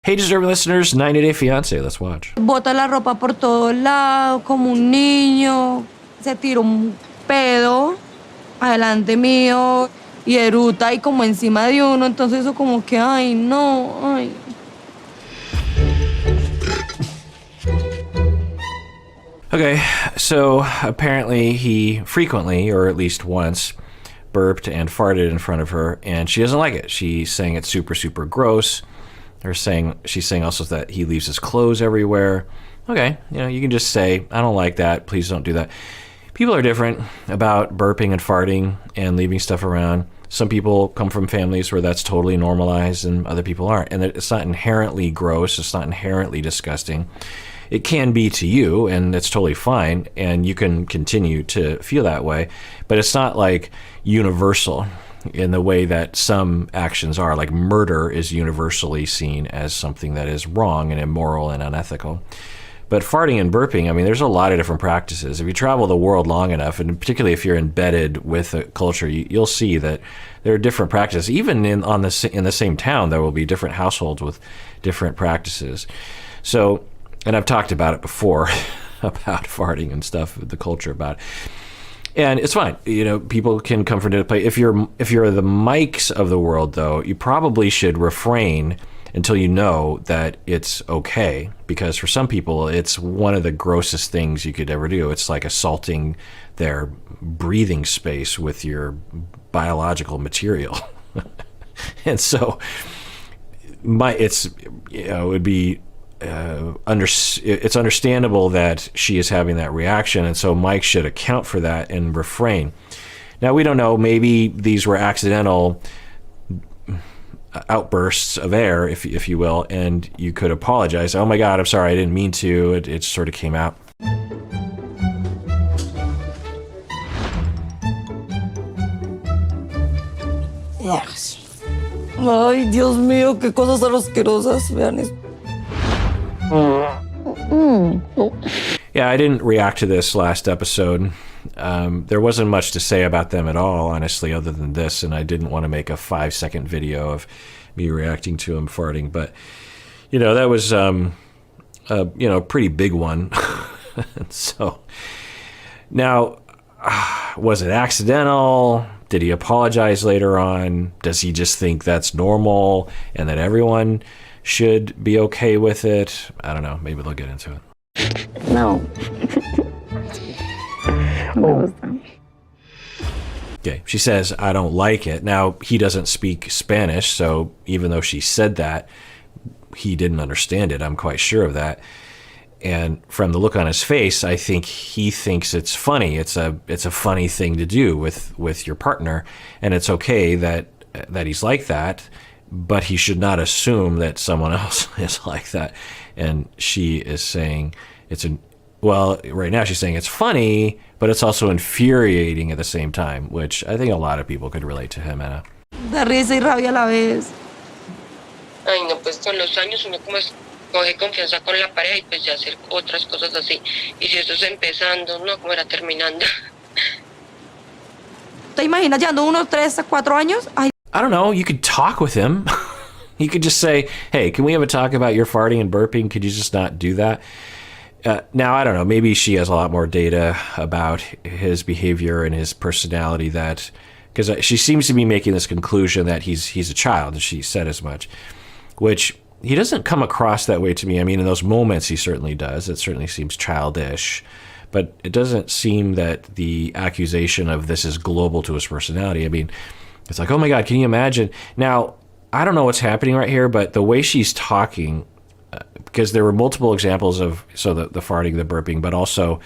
Hey, deserving listeners, 90 Day Fiancé. Let's watch. Bota la ropa por todos lados, como un niño. Se tira un pedo adelante mío y eruta ahí como encima de uno. Entonces eso como que, ay, no, ay. Okay, so apparently he frequently, or at least once, burped and farted in front of her, and she doesn't like it. She's saying it's super, super gross. She's saying also that he leaves his clothes everywhere. Okay, you can just say, I don't like that. Please don't do that. People are different about burping and farting and leaving stuff around. Some people come from families where that's totally normalized and other people aren't. And it's not inherently gross. It's not inherently disgusting. It can be to you, and it's totally fine, and you can continue to feel that way. But it's not like universal in the way that some actions are. Like murder is universally seen as something that is wrong and immoral and unethical. But farting and burping, I mean, there's a lot of different practices. If you travel the world long enough, and particularly if you're embedded with a culture, you'll see that there are different practices. Even in the same town, there will be different households with different practices. So, and I've talked about it before, about farting and stuff, the culture about it. And it's fine. People can come from different places. If you're the Mikes of the world, though, you probably should refrain until you know that it's okay. Because for some people, it's one of the grossest things you could ever do. It's like assaulting their breathing space with your biological material. And so, it would be. It's understandable that she is having that reaction, and so Mike should account for that and refrain. Now, we don't know, maybe these were accidental outbursts of air, if you will, and you could apologize. Oh my God, I'm sorry, I didn't mean to. It sort of came out. Ay, Dios mío, qué cosas tan asquerosas. Vean esto. Yeah, I didn't react to this last episode. There wasn't much to say about them at all, honestly, other than this, and I didn't want to make a 5-second video of me reacting to him farting. But, that was, a pretty big one. So, now, was it accidental? Did he apologize later on? Does he just think that's normal and that everyone should be okay with it? I don't know. Maybe they'll get into it. No. Oh. Okay, she says, I don't like it. Now, he doesn't speak Spanish, so even though she said that, he didn't understand it. I'm quite sure of that. And from the look on his face, I think he thinks it's funny. It's a funny thing to do with your partner, and it's okay that he's like that, but he should not assume that someone else is like that. And she is saying right now she's saying it's funny, but it's also infuriating at the same time, which I think a lot of people could relate to Ximena. Da risa y rabia a la vez. Ay, no, pues con los años uno como coge confianza con la pareja y pues ya hacer otras cosas así. Y si eso es empezando, no, como era terminando. ¿Te imaginas llevando unos 3 a 4 años? Ay. I don't know. You could talk with him. You could just say, hey, can we have a talk about your farting and burping? Could you just not do that? Now, I don't know. Maybe she has a lot more data about his behavior and his personality because she seems to be making this conclusion that he's a child, and she said as much, which he doesn't come across that way to me. I mean, in those moments, he certainly does. It certainly seems childish, but it doesn't seem that the accusation of this is global to his personality. I mean, it's like, oh my God, can you imagine? Now, I don't know what's happening right here, but the way she's talking, because there were multiple examples of the farting, the burping, but also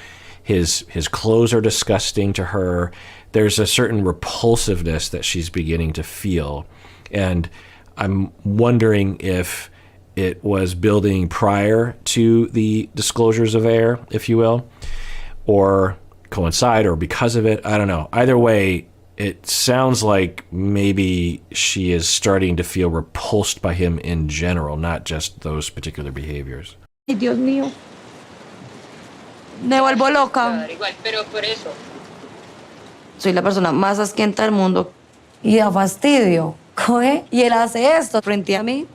his clothes are disgusting to her. There's a certain repulsiveness that she's beginning to feel, and I'm wondering if it was building prior to the disclosures of air, if you will, or coincide, or because of it. I don't know. Either way, it sounds like maybe she is starting to feel repulsed by him in general, not just those particular behaviors. Ay, Dios mío. Me vuelvo loca. Igual, pero por eso. Soy la persona más asquienta del mundo. Y da fastidio. Coge y él hace esto frente a mí.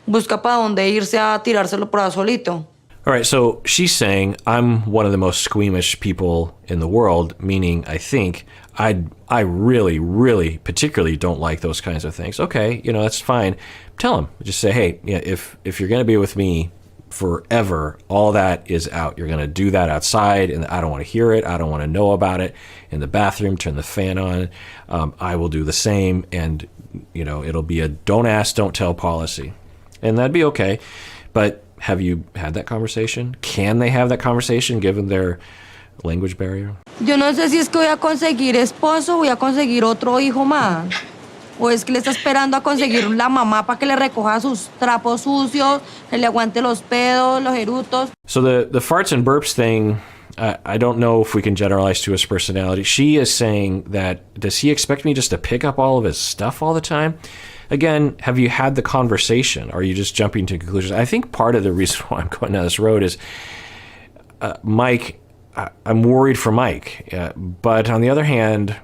busca para dónde irse a tirárselo por ahí solito. All right, so she's saying, I'm one of the most squeamish people in the world, meaning I think I really, really particularly don't like those kinds of things. Okay, that's fine. Tell him. Just say, hey, yeah, if you're going to be with me forever, all that is out. You're going to do that outside, and I don't want to hear it. I don't want to know about it. In the bathroom, turn the fan on. I will do the same, and, it'll be a don't ask, don't tell policy. And that'd be okay. But have you had that conversation? Can they have that conversation given their language barrier? Yo no sé si es que voy a conseguir esposo, voy a conseguir otro hijo más. O es que le está esperando a conseguir la mamá para que le recoja sus trapos sucios, que le aguante los pedos, los erutos. So the farts and burps thing, I don't know if we can generalize to his personality. She is saying that, does he expect me just to pick up all of his stuff all the time? Again, have you had the conversation? Are you just jumping to conclusions? I think part of the reason why I'm going down this road is Mike. I'm worried for Mike. But on the other hand,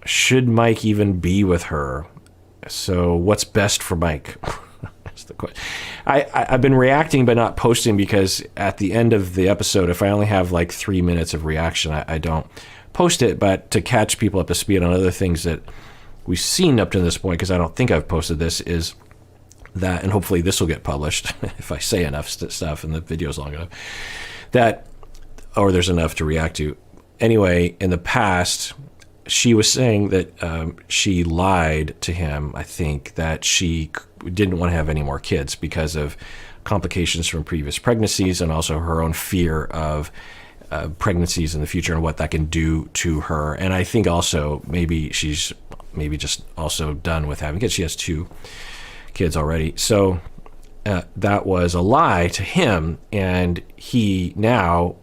should Mike even be with her? So what's best for Mike? That's the question. I've been reacting but not posting because at the end of the episode, if I only have like 3 minutes of reaction, I don't post it. But to catch people up to speed on other things that we've seen up to this point, because I don't think I've posted this, is that, and hopefully this will get published if I say enough stuff and the video's long enough, or there's enough to react to. Anyway, in the past, she was saying that she lied to him, I think, that she didn't want to have any more kids because of complications from previous pregnancies and also her own fear of pregnancies in the future and what that can do to her. And I think also maybe she's just also done with having kids. She has 2 kids already. So that was a lie to him. And he now,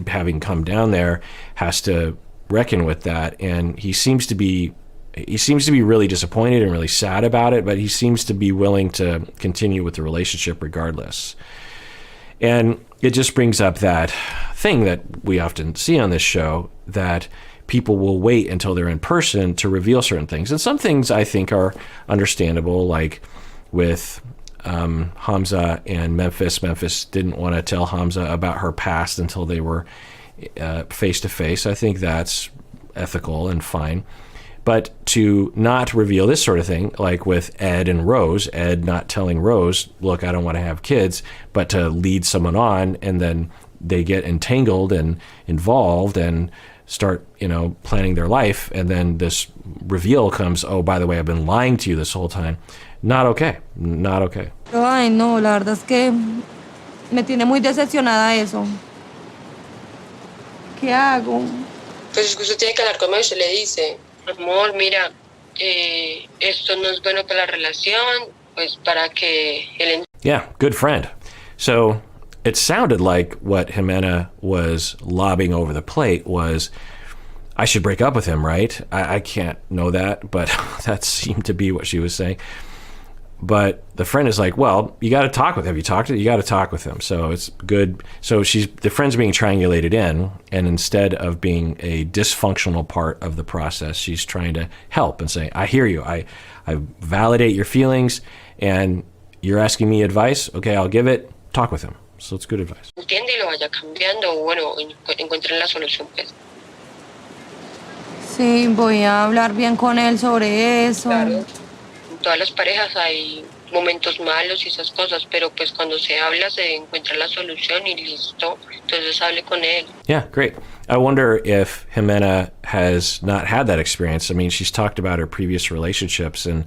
having come down there, has to reckon with that. And he seems to be really disappointed and really sad about it, but he seems to be willing to continue with the relationship regardless. And it just brings up that thing that we often see on this show, that people will wait until they're in person to reveal certain things. And some things I think are understandable, like with Hamza and Memphis. Memphis didn't want to tell Hamza about her past until they were face to face. I think that's ethical and fine. But to not reveal this sort of thing, like with Ed and Rose, Ed not telling Rose, look, I don't want to have kids, but to lead someone on, and then they get entangled and involved and start, planning their life, and then this reveal comes, oh, by the way, I've been lying to you this whole time. Not okay. Not okay. Ay, no, la verdad es que me tiene muy decepcionada eso. ¿Qué hago? Pues es que usted tiene que hablar con él, usted le dice, amor, mira, esto no es bueno para la relación, pues para que él... Yeah, good friend. So it sounded like what Ximena was lobbing over the plate was, I should break up with him, right? I can't know that, but that seemed to be what she was saying. But the friend is like, well, you got to talk with him. You got to talk with him. So it's good. So the friend's being triangulated in, and instead of being a dysfunctional part of the process, she's trying to help and say, I hear you. I validate your feelings, and you're asking me advice. Okay, I'll give it. Talk with him. So it's good advice. Entiende y lo vaya cambiando, o bueno, encuentren la solución, pues. Sí, voy a hablar bien con él sobre eso. Claro. En todas las parejas hay momentos malos y esas cosas, pero pues cuando se habla se encuentra la solución y listo. Entonces hable con él. Yeah, great. I wonder if Ximena has not had that experience. I mean, she's talked about her previous relationships, and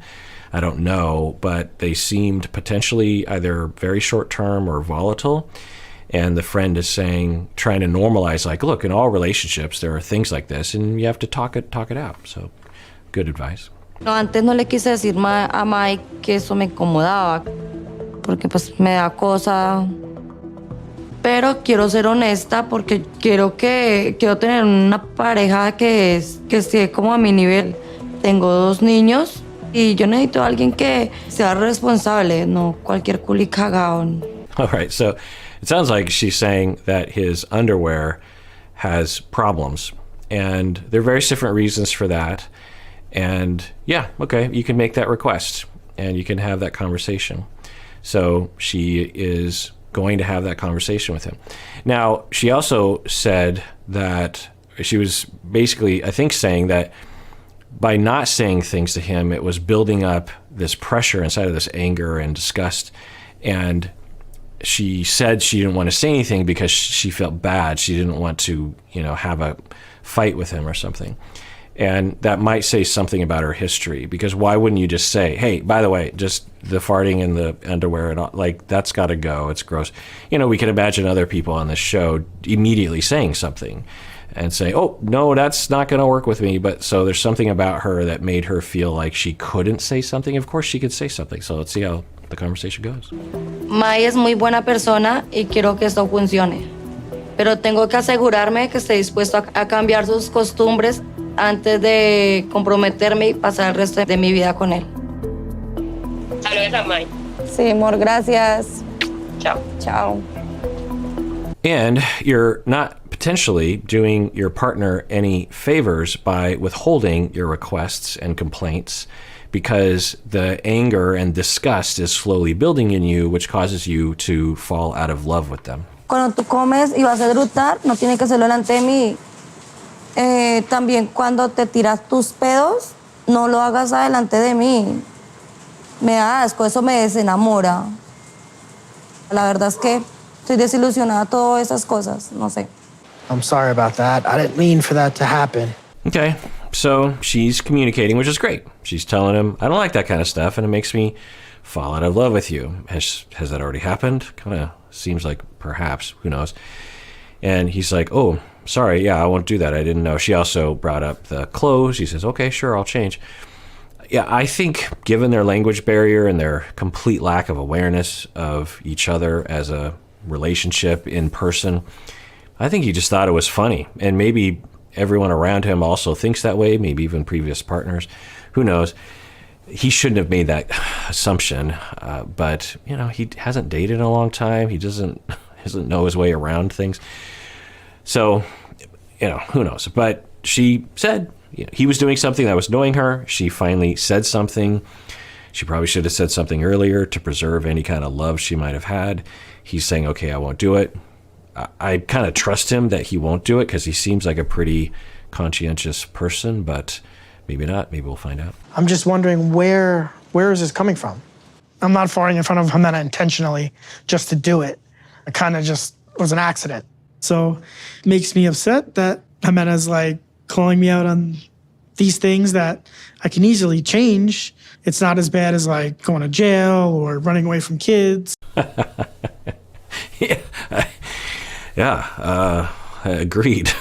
I don't know, but they seemed potentially either very short-term or volatile. And the friend is saying, trying to normalize, like, look, in all relationships, there are things like this, and you have to talk it out. So, good advice. No, antes no le quise decir a Mike que eso me incomodaba, porque pues me da cosa. Pero quiero ser honesta porque quiero tener una pareja que esté como a mi nivel. Tengo 2 niños y yo necesito a alguien que sea responsable, no cualquier culi cagao. All right, so it sounds like she's saying that his underwear has problems, and there are various different reasons for that. And yeah, okay, you can make that request and you can have that conversation. So she is going to have that conversation with him. Now, she also said that she was basically, I think, saying that by not saying things to him, it was building up this pressure inside of this anger and disgust. And she said she didn't want to say anything because she felt bad. She didn't want to, have a fight with him or something. And that might say something about her history, because why wouldn't you just say, hey, by the way, just the farting in the underwear and all, like, that's got to go. It's gross. We can imagine other people on this show immediately saying something and say, oh, no, that's not going to work with me. But so there's something about her that made her feel like she couldn't say something. Of course she could say something. So let's see how the conversation goes. Mai es muy buena persona y quiero que esto funcione. Pero tengo que asegurarme que esté dispuesto a cambiar sus costumbres antes de comprometerme y pasar el resto de mi vida con él. Saludos a May. Sí, amor, gracias. Chao. Chao. And you're not potentially doing your partner any favors by withholding your requests and complaints, because the anger and disgust is slowly building in you, which causes you to fall out of love with them. Cuando tú comes y vas a eructar, no tiene que hacerlo delante de mí. También cuando te tiras tus pedos, no lo hagas adelante de mí. Me da asco, eso me desenamora. La verdad es que estoy desilusionada de todas esas cosas, no sé. I'm sorry about that. I didn't mean for that to happen. Okay, so she's communicating, which is great. She's telling him, I don't like that kind of stuff, and it makes me fall out of love with you. Has that already happened? Kind of seems like perhaps, who knows? And he's like, oh, sorry, yeah, I won't do that. I didn't know. She also brought up the clothes. He says, okay, sure, I'll change. Yeah, I think given their language barrier and their complete lack of awareness of each other as a relationship in person, I think he just thought it was funny. And maybe everyone around him also thinks that way, maybe even previous partners. Who knows? He shouldn't have made that assumption, but he hasn't dated in a long time. He doesn't know his way around things. So, who knows? But she said he was doing something that was annoying her. She finally said something. She probably should have said something earlier to preserve any kind of love she might have had. He's saying, okay, I won't do it. I kind of trust him that he won't do it because he seems like a pretty conscientious person, but maybe not. Maybe we'll find out. I'm just wondering where is this coming from? I'm not farting in front of Ximena intentionally just to do it. It kind of just was an accident. So it makes me upset that Ximena's like calling me out on these things that I can easily change. It's not as bad as like going to jail or running away from kids. Agreed.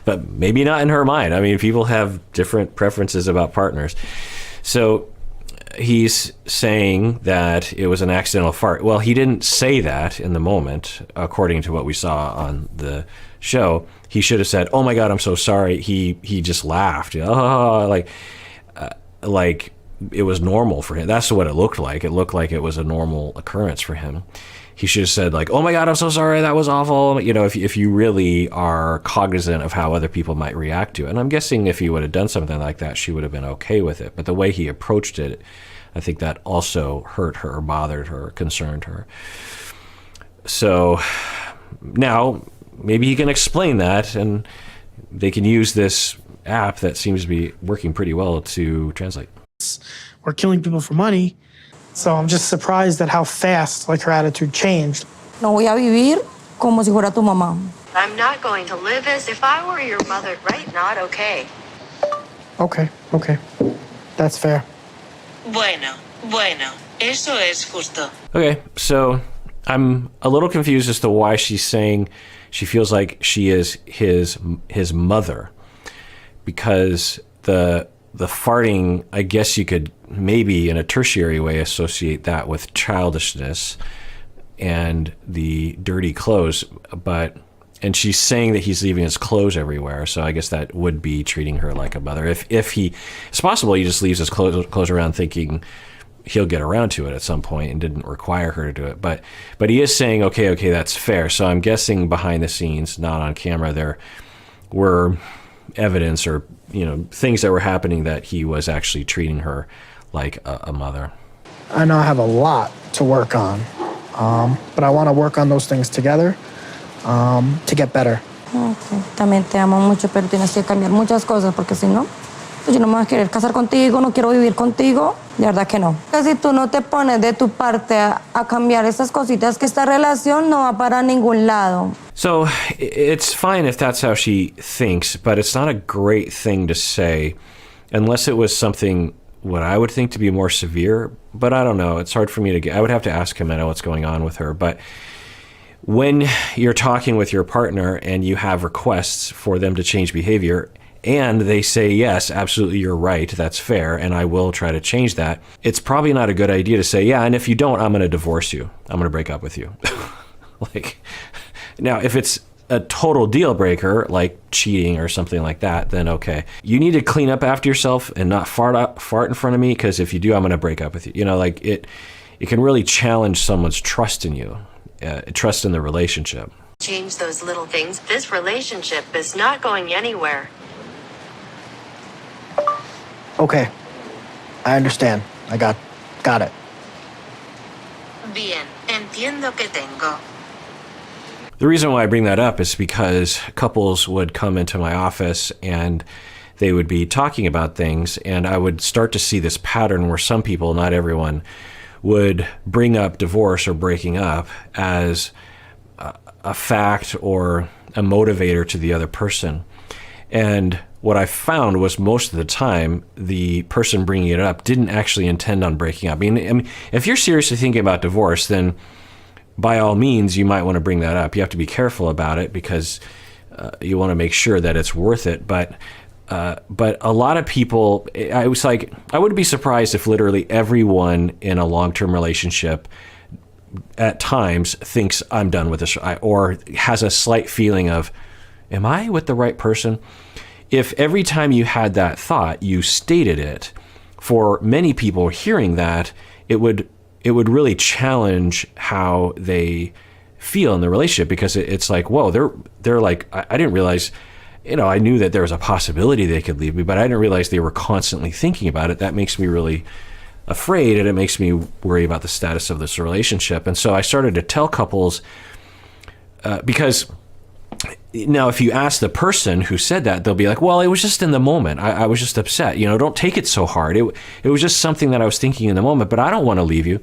But maybe not in her mind. I mean, people have different preferences about partners. So he's saying that it was an accidental fart. Well, he didn't say that in the moment, according to what we saw on the show. He should have said, oh my God, I'm so sorry. He just laughed. Like it was normal for him. That's what it looked like. It looked like it was a normal occurrence for him. He should have said like, oh my God, I'm so sorry. That was awful. If you really are cognizant of how other people might react to it. And I'm guessing if he would have done something like that, she would have been okay with it. But the way he approached it, I think that also hurt her, bothered her, concerned her. So now maybe he can explain that, and they can use this app that seems to be working pretty well to translate. We're killing people for money. So I'm just surprised at how fast her attitude changed. No voy a vivir como si fuera tu mamá. I'm not going to live as if I were your mother, right? Not okay. Okay. That's fair. Bueno, eso es justo. Okay, so I'm a little confused as to why she's saying she feels like she is his mother, because the farting, I guess you could maybe in a tertiary way associate that with childishness and the dirty clothes, and she's saying that he's leaving his clothes everywhere, so I guess that would be treating her like a mother. If it's possible he just leaves his clothes around thinking he'll get around to it at some point and didn't require her to do it, but he is saying okay, that's fair. So I'm guessing behind the scenes, not on camera, there were evidence or things that were happening that he was actually treating her like a mother. I know I have a lot to work on, but I want to work on those things together to get better. Ok, también te amo mucho, pero tienes que cambiar muchas cosas porque si no, pues yo no me voy a querer casar contigo, no quiero vivir contigo, de verdad que no. Que si tú no te pones de tu parte a cambiar estas cositas, que esta relación no va para ningún lado. So it's fine if that's how she thinks, but it's not a great thing to say unless it was something what I would think to be more severe. But I don't know. It's hard for me to get. I would have to ask Ximena what's going on with her. But when you're talking with your partner and you have requests for them to change behavior and they say, yes, absolutely, you're right, that's fair, and I will try to change that, it's probably not a good idea to say, yeah, and if you don't, I'm going to divorce you. I'm going to break up with you. Like, now, if it's a total deal breaker, like cheating or something like that, then okay. You need to clean up after yourself and not fart in front of me, because if you do, I'm going to break up with you. You know, like it can really challenge someone's trust in you, trust in the relationship. Change those little things. This relationship is not going anywhere. Okay, I understand. I got it. Bien, entiendo que tengo. The reason why I bring that up is because couples would come into my office and they would be talking about things, and I would start to see this pattern where some people, not everyone, would bring up divorce or breaking up as a fact or a motivator to the other person. And what I found was most of the time, the person bringing it up didn't actually intend on breaking up. I mean, if you're seriously thinking about divorce, then by all means, you might want to bring that up. You have to be careful about it because you want to make sure that it's worth it. But a lot of people, I was like, I wouldn't be surprised if literally everyone in a long-term relationship at times thinks I'm done with this, or has a slight feeling of, am I with the right person? If every time you had that thought, you stated it, for many people hearing that, it would really challenge how they feel in the relationship, because it's like, whoa, they're like, I didn't realize, I knew that there was a possibility they could leave me, but I didn't realize they were constantly thinking about it. That makes me really afraid, and it makes me worry about the status of this relationship. And so I started to tell couples, because now if you ask the person who said that, they'll be like, well, it was just in the moment. I was just upset. Don't take it so hard. It was just something that I was thinking in the moment, but I don't want to leave you.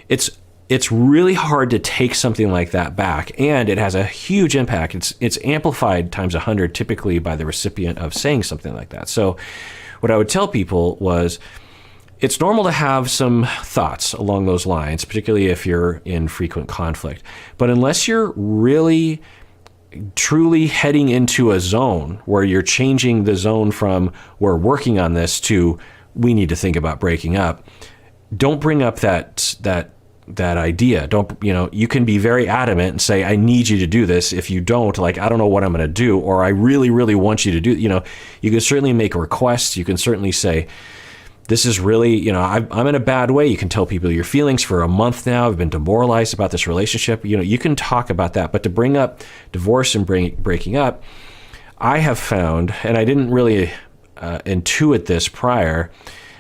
It's really hard to take something like that back, and it has a huge impact. It's amplified times 100 typically by the recipient of saying something like that. So what I would tell people was, it's normal to have some thoughts along those lines, particularly if you're in frequent conflict. But unless you're really truly heading into a zone where you're changing the zone from we're working on this to we need to think about breaking up, don't bring up that idea. Don't, you can be very adamant and say, I need you to do this. If you don't, like, I don't know what I'm going to do, or I really, really want you to do, you can certainly make requests. You can certainly say, this is really, I'm in a bad way. You can tell people your feelings for a month now. I've been demoralized about this relationship. You can talk about that. But to bring up divorce and breaking up, I have found, and I didn't really intuit this prior,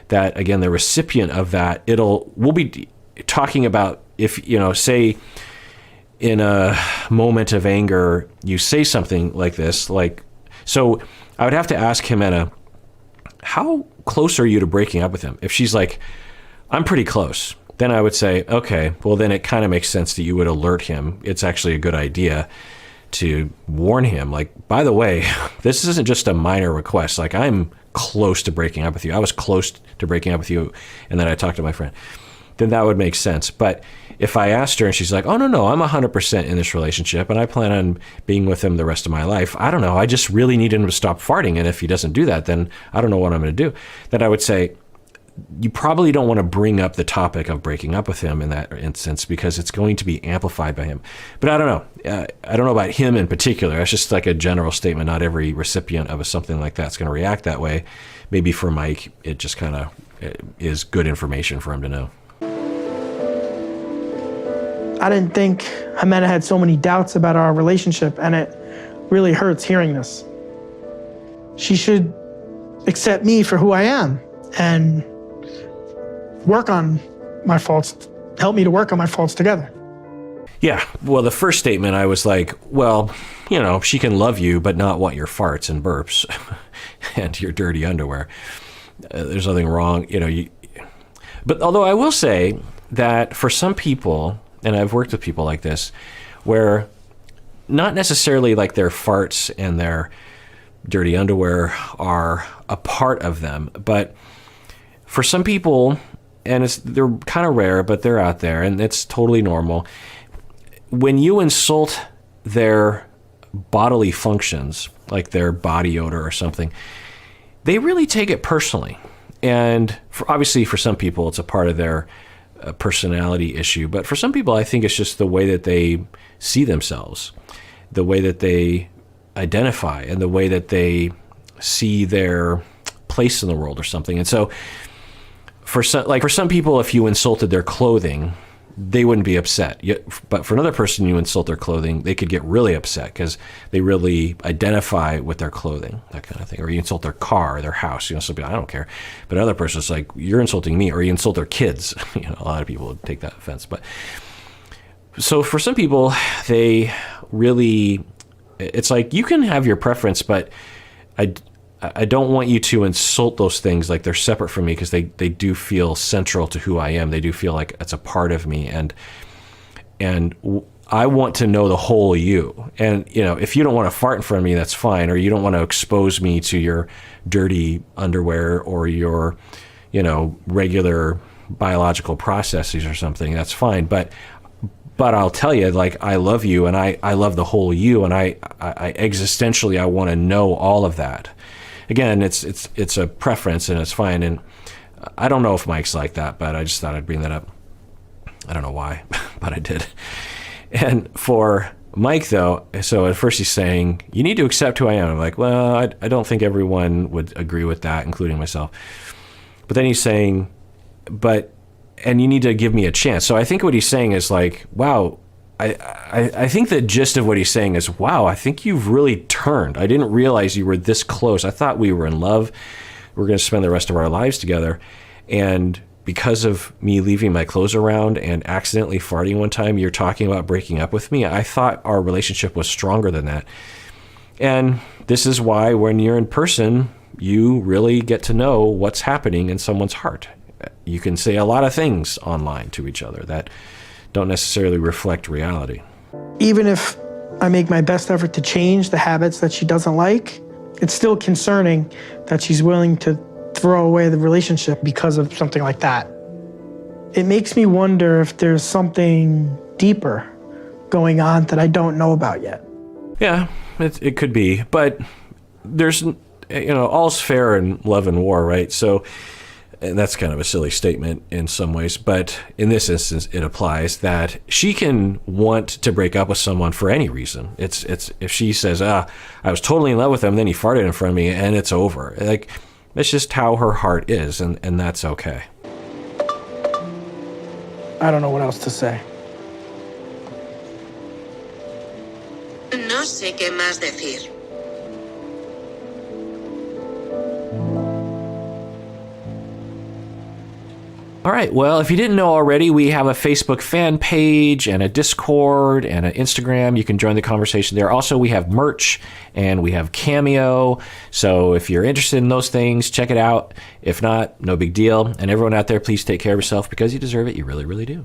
that, again, the recipient of that, we'll be talking about if, say in a moment of anger, you say something like this, so I would have to ask Ximena, how close are you to breaking up with him? If she's like, I'm pretty close, then I would say, okay, well, then it kind of makes sense that you would alert him. It's actually a good idea to warn him, like, by the way, this isn't just a minor request. Like, I'm close to breaking up with you. I was close to breaking up with you, and then I talked to my friend. Then that would make sense. But if I asked her and she's like, oh, no, I'm 100% in this relationship and I plan on being with him the rest of my life, I don't know, I just really need him to stop farting. And if he doesn't do that, then I don't know what I'm going to do. Then I would say, you probably don't want to bring up the topic of breaking up with him in that instance, because it's going to be amplified by him. But I don't know. I don't know about him in particular. That's just like a general statement. Not every recipient of something like that is going to react that way. Maybe for Mike, it just kind of is good information for him to know. I didn't think Ximena had so many doubts about our relationship, and it really hurts hearing this. She should accept me for who I am and work on my faults, help me to work on my faults together. Yeah. Well, the first statement, I was like, well, you know, she can love you, but not want your farts and burps and your dirty underwear. There's nothing wrong, you know. But although I will say that for some people, and I've worked with people like this, where not necessarily like their farts and their dirty underwear are a part of them, but for some people, and they're kind of rare, but they're out there, and it's totally normal. When you insult their bodily functions, like their body odor or something, they really take it personally. And obviously for some people, it's a part of their personality issue. But for some people, I think it's just the way that they see themselves, the way that they identify, and the way that they see their place in the world or something. And so for some people, if you insulted their clothing, they wouldn't be upset. But for another person, you insult their clothing, they could get really upset because they really identify with their clothing, that kind of thing. Or you insult their car, their house, you know, somebody, I don't care. But another person's like, you're insulting me. Or you insult their kids. You know, a lot of people would take that offense. But so for some people, they really, it's like, you can have your preference, but I don't want you to insult those things like they're separate from me, because they do feel central to who I am. They do feel like it's a part of me, and I want to know the whole you. And you know, if you don't want to fart in front of me, that's fine, or you don't want to expose me to your dirty underwear or your, you know, regular biological processes or something, that's fine. But I'll tell you, like, I love you, and I love the whole you, and I existentially, I want to know all of that. Again, it's a preference, and it's fine. And I don't know if Mike's like that, but I just thought I'd bring that up. I don't know why, but I did. And for Mike, though, so at first he's saying, you need to accept who I am. I'm like, well, I don't think everyone would agree with that, including myself. But then he's saying, and you need to give me a chance. So I think what he's saying is like, wow, I think the gist of what he's saying is, wow, I think you've really turned. I didn't realize you were this close. I thought we were in love. We're going to spend the rest of our lives together. And because of me leaving my clothes around and accidentally farting one time, you're talking about breaking up with me. I thought our relationship was stronger than that. And this is why when you're in person, you really get to know what's happening in someone's heart. You can say a lot of things online to each other that don't necessarily reflect reality. Even if I make my best effort to change the habits that she doesn't like, it's still concerning that she's willing to throw away the relationship because of something like that. It makes me wonder if there's something deeper going on that I don't know about yet. Yeah, it could be, but there's, you know, all's fair in love and war, right? So, and that's kind of a silly statement in some ways, but in this instance, it applies that she can want to break up with someone for any reason. It's if she says, I was totally in love with him, then he farted in front of me, and it's over. Like, that's just how her heart is, and that's okay. I don't know what else to say. No sé qué más decir. All right, well, if you didn't know already, we have a Facebook fan page and a Discord and an Instagram. You can join the conversation there. Also, we have merch and we have Cameo. So if you're interested in those things, check it out. If not, no big deal. And everyone out there, please take care of yourself because you deserve it. You really, really do.